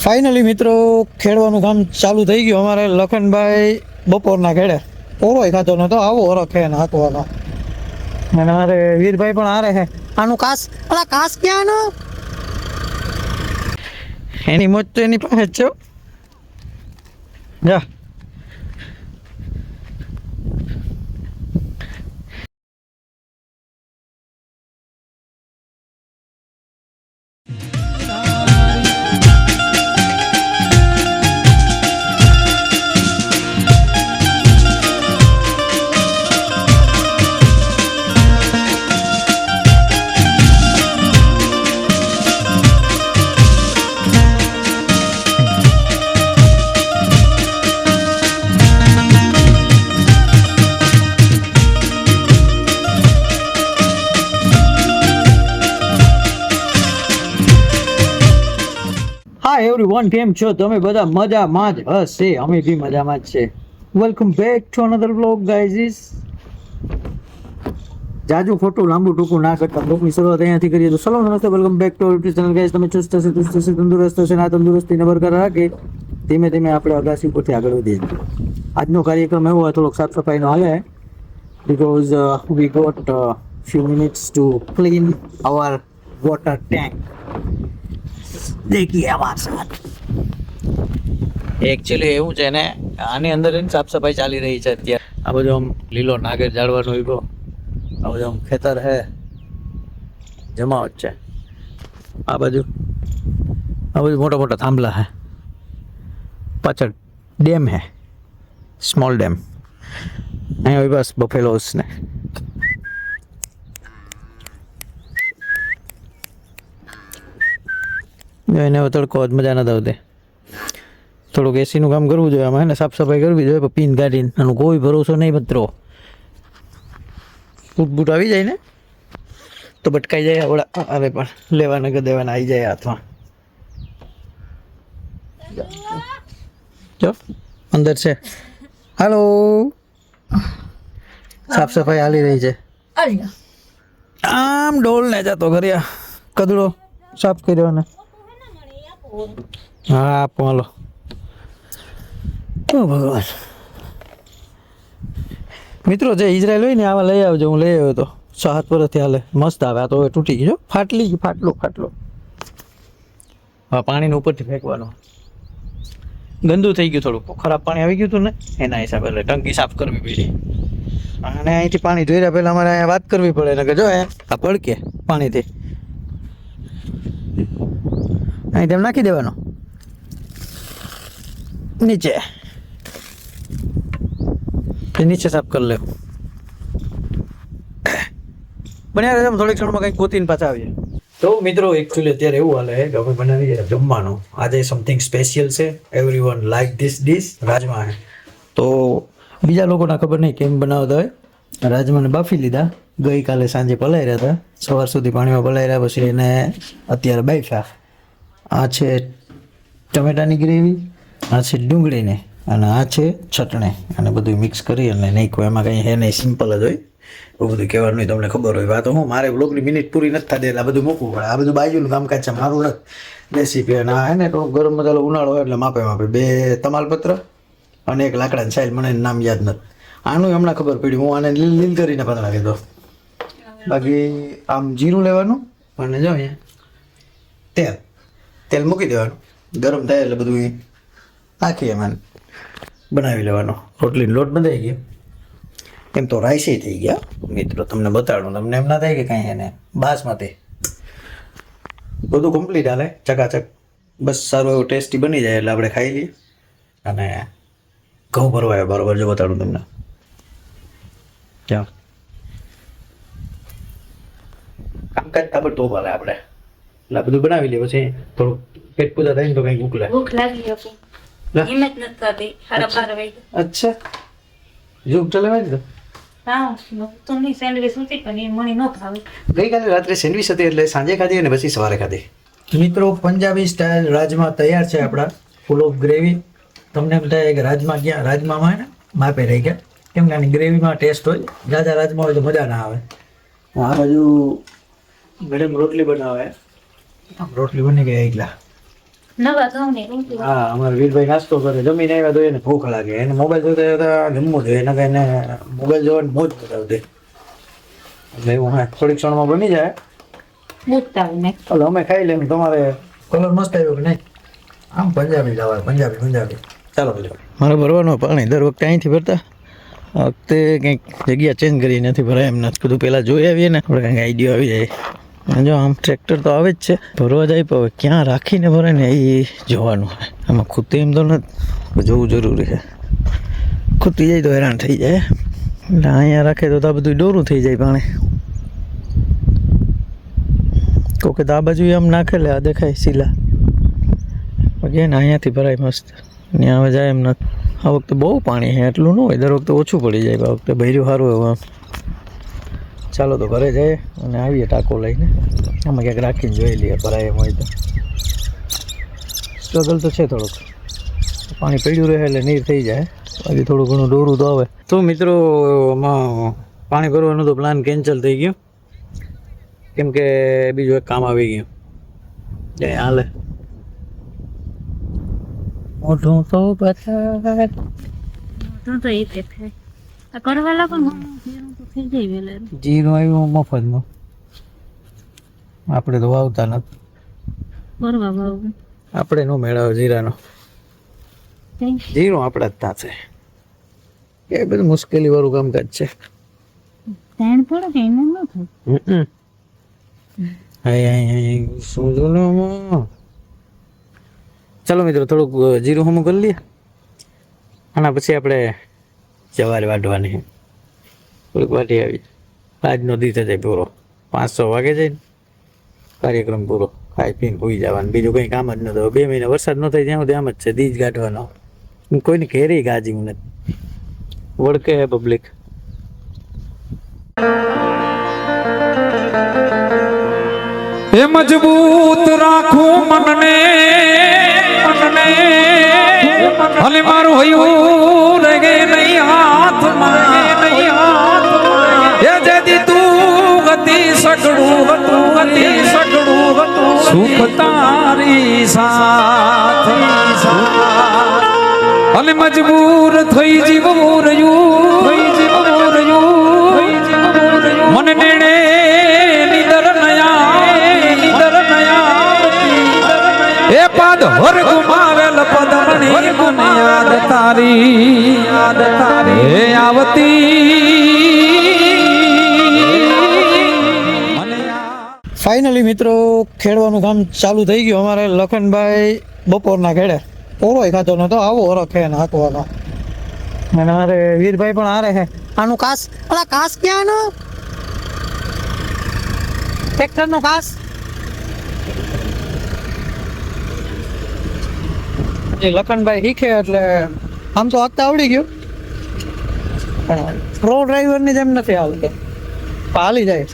Finally મિત્રો ખેડવાનું કામ ચાલુ થઈ ગયું. અમારે લખનભાઈ બપોરના ખેડે ઓરોય ખાતો નતો, આવો ઓરો ખે ને હાંકવાનો. અને અમારે વીરભાઈ પણ હારે છે. આનું કાસ, અલા કાસ ક્યાંનો? એની મોજ તો એની પાસે જ છે. જા એવરીવન, કેમ છો તમે બધા? મજામાં જ હશે, અમે બી મજામાં જ છે. Welcome back to another vlog guys. જાજુ ખોટું લાંબુ ટૂંકું ના કરતા બ્લોગની શરૂઆત અહીંયાથી કરીએ તો સલામ નમસ્તે, welcome back to YouTube channel guys. તમે ચુસ્ત હશે, ચુસ્ત હશે, તંદુરસ્ત હશે, આ તંદુરસ્તીને બરકરાર રાખી ધીમે ધીમે આપણે અગાસી ઉપરથી આગળ વધીએ. આજનો કાર્યક્રમ એવો હોય, થોડોક સાફ સફાઈનો હાલે, because we got few minutes to clean our water tank. દેખીએ આવા સાથ એકચ્યુઅલી એવું છે ને, આની અંદર સાફ સફાઈ ચાલી રહી છે અત્યારે. આ બધું આમ લીલો નાગર ઝાડવાનો ઉભો, આ બધું આમ ખેતર હે, જમાવટ છે. આ બધું મોટા મોટા થાંભલા હે, પાછળ ડેમ હે, સ્મોલ ડેમ. અહીંયા બસ બફેલોસ ને એને તડકો જ મજા નથી આવતી. થોડુંક એસીનું કામ કરવું જોઈએ આમાં, એને સાફ સફાઈ કરવી જોઈએ. પીન કાઢીને આનું કોઈ ભરોસો નહીં મિત્રો. ફૂટ બૂટ આવી જાય ને તો ભટકાઈ જાય આવડા. અરે પણ લેવાના કે દેવાના આવી જાય હાથમાં. જો અંદર છે. હાલો, સાફ સફાઈ હાલી રહી છે. આમ ડોલ ને જતો કર્યા કદડો સાફ કર્યો ને. હા આપો હાલો. ભગવાન મિત્રો, જે ઇઝરાયલ હોય ને આવા લઈ આવજો. હું લઈ આવ્યો તો 6 વર્ષથી હાલે, મસ્ત આવે. આ તો હવે તૂટી ગયો, ફાટલી ગઈ, ફાટલો. હા, પાણીને ઉપરથી ફેંકવાનો. ગંદુ થઈ ગયું થોડું, ખરાબ પાણી આવી ગયું હતું ને એના હિસાબે એટલે ટંકી સાફ કરવી પડી. અને અહીંથી પાણી ધોયા પહેલાં અમારે અહીંયા વાત કરવી પડે ને કે જો આ પડકે પાણીથી અહીં તેમ નાખી દેવાનો નીચે સાફ કરી લેવું. બન્યા રહે થોડીક ક્ષણમાં કંઈક ગોતીને પાછા આવીએ. તો મિત્રો એકચ્યુઅલી અત્યારે એવું હાલે કે અમે બનાવીએ જમવાનું. આજે સમથિંગ સ્પેશિયલ છે. Everyone like this dish. Rajma હે. તો બીજા લોકોને ખબર નહીં કેમ બનાવતા હોય. રાજમાને બાફી લીધા, ગઈકાલે સાંજે પલાળ્યા હતા, સવાર સુધી પાણીમાં પલાળ્યા, પછી એને અત્યારે બાફ્યા. આ છે ટમેટાની ગ્રેવી, આ છે ડુંગળીને, અને આ છે ચટણી. અને બધું મિક્સ કરી અને નાખ્યું. એમાં કંઈ હે નહીં, સિમ્પલ જ હોય. એવું બધું કહેવાનું નહીં, તમને ખબર હોય. વાતો હું મારે બ્લોગની મિનિટ પૂરી નથી થતી એટલે આ બધું મૂકવું પડે. આ બધું બાજુનું કામકાજ છે મારું નથી. રેસીપી અને આ હે ને તો ગરમ મસાલો ઉનાળો હોય એટલે માપે 2 તમાલપત્ર અને 1 લાકડાની સાઈલ. મને નામ યાદ નથી. આનું હમણાં ખબર પડી, હું આને લીલ કરીને પતળા કીધો. બાકી આમ જીરું લેવાનું અને જો અહીંયા તેલ મૂકી દેવાનું, ગરમ થાય એટલે બધું નાખી એમાં બનાવી લેવાનો. રોટલીનો લોટ બંધાઈ ગયો. એમ તો રાઈસી થઈ ગયા મિત્રો, તમને બતાડું. તમને એમ ના થાય કે કાંઈ એને બાસમતી. બધું કમ્પ્લીટ હાલે, ચકાચક. બસ સારું એવું ટેસ્ટી બની જાય એટલે આપણે ખાઈ લઈએ. અને ઘઉં ભરવાય બરાબર, જો બતાડું તમને. ચાલો કામકાજ તાબડતોબ હાલે આપણે. એટલે બધું બનાવી લઈએ, પછી થોડું પેટ પૂજા થાય ને તો કંઈક ભૂખ લાગી. અચ્છા, જો ચલાવે ને ગઈકાલે રાત્રે સેન્ડવીચ હતી એટલે સાંજે ખાધી અને પછી સવારે ખાધી. મિત્રો પંજાબી સ્ટાઇલ રાજમા તૈયાર છે આપણા, ફૂલ ઓફ ગ્રેવી. તમને એમ થાય કે રાજમા ક્યાં? રાજમામાં ને માપે રહી ગયા, કેમ કે આની ગ્રેવીમાં ટેસ્ટ હોય. જાજા રાજમા હોય તો મજા ના આવે. આ બાજુ મેડમ રોટલી બનાવે, રોટલી બની ગઈ એકલા. નવા ઘઉંની રોટલી. હા અમારે વીરભાઈ નાસ્તો કરે, જમીને આવ્યા તો એને ભૂખ લાગે, એને મોબાઈલ જોતા જોતા જમવું જોઈએ, એના કારણે મોબાઈલ જોવાની મોજ કરાવતી. એટલે એવું હા થોડીક ક્ષણમાં બની જાય. મૂકતા હોય ને. ચાલો અમે ખાઈ લઈએ. તમારે કલર મસ્ત આવ્યો કે નહીં? આમ પંજાબી લાવે, પંજાબી. ચાલો ભલે. મારે ભરવાનું પાણી દર વખતે અહીંથી ભરતા, આ વખતે કંઈક જગ્યા ચેન્જ કરી નથી ભરાય એમ નથી કીધું, પહેલાં જોઈ આવીએ ને આપણે કંઈક આઈડિયા આવી જાય. જો આમ ટ્રેક્ટર તો આવે જ છે, ભરવા જાય પણ હવે ક્યાં રાખીને ભરે ને એ જોવાનું. આમાં ખૂતી એમ તો નથી, જોવું જરૂરી છે. ખૂતી જાય તો હેરાન થઈ જાય, એટલે અહીંયા રાખે તો આ બધું ડોરું થઈ જાય પાણી. કોકે તો આ બાજુ આમ નાખે લે, આ દેખાય શીલા બાકી ને અહીંયાથી ભરાય મસ્ત. ત્યાં હવે જાય એમ નથી. આ વખતે બહુ પાણી છે, એટલું ન હોય, દર વખતે ઓછું પડી જાય. આ વખતે ભર્યું સારું એવું આમ. ચાલો તો ઘરે જઈએ અને આવીએ ટાંકો લઈને. આમાં ક્યાંક રાખીને જોઈ લઈએ ભરાય એમ હોય તો. સ્ટ્રગલ તો છે થોડુંક, પાણી પડ્યું રહે એટલે નીર થઈ જાય, બાકી થોડું ઘણું દોરું તો આવે. તો મિત્રો આમાં પાણી ભરવાનું તો પ્લાન કેન્સલ થઈ ગયો, કેમ કે બીજું એક કામ આવી ગયું. જય હાલે મોઢું તો બતા તો એ તે થાય. આ કરવા લાગો ને જીરું તો થઈ જાય વેલે. જીરું આવ્યું મફતમાં, આપણે તો વાવતા નથી. કરવા ભાવ. આપણે નો મેળાવે જીરાનો. જીરું આપણા જ ત્યાં છે, એ બધું મુશ્કેલી વાળું કામકાજ છે. ધ્યાન પડે કે એનું ન થાય. શું જોનું. ચાલો મિત્રો થોડુંક જીરું હમું કરી લઈએ, આના પછી આપણે જવાર વાઢવાની. થોડીક વાટી આવી, આજનો દિવસ જાય પૂરો. 5-6 વાગે જાય ને કાર્યક્રમ પૂરો, ખાઈ પીને ભૂઈ જવાનું, બીજું કંઈ કામ જ ન થયું. 2 મહિના વરસાદ ન થાય ત્યાં સુધી આમ જ છે, દીજ ગાંઠવાનો. કોઈને ઘેરી ગાજી નથી, વળકે હે પબ્લિક. એ મજબૂત રાખું મનને ભલે મારું હયું રગે નહીં હાથમાં, એ જેદી તું ગતિ સગડું હતું સુખ તારી સાથે. અને મજબૂર થઈ જીવવું રહ્યું મન નેણે નિદર એ પદ હર ગુમાવેલ પદમણી મને યાદ તારી એ આવતી. ફાઇનલી મિત્રો ખેડવાનું કામ ચાલુ થઈ ગયું. અમારે લખનભાઈ બપોરના ખેડે, પોરોય ખાતો નતો, આવો ઓરો ખે ને હાંકવાનો. અને અમારે વીરભાઈ પણ હારે છે. આનું કાસ, અલા કાસ ક્યાંનો? ટ્રેક્ટરનો કાસ એ લખનભાઈ શીખે એટલે આમ તો હાંકતા આવડી ગયું, પણ પ્રો ડ્રાઈવરની જેમ નથી આવડતું, હાલી જાય.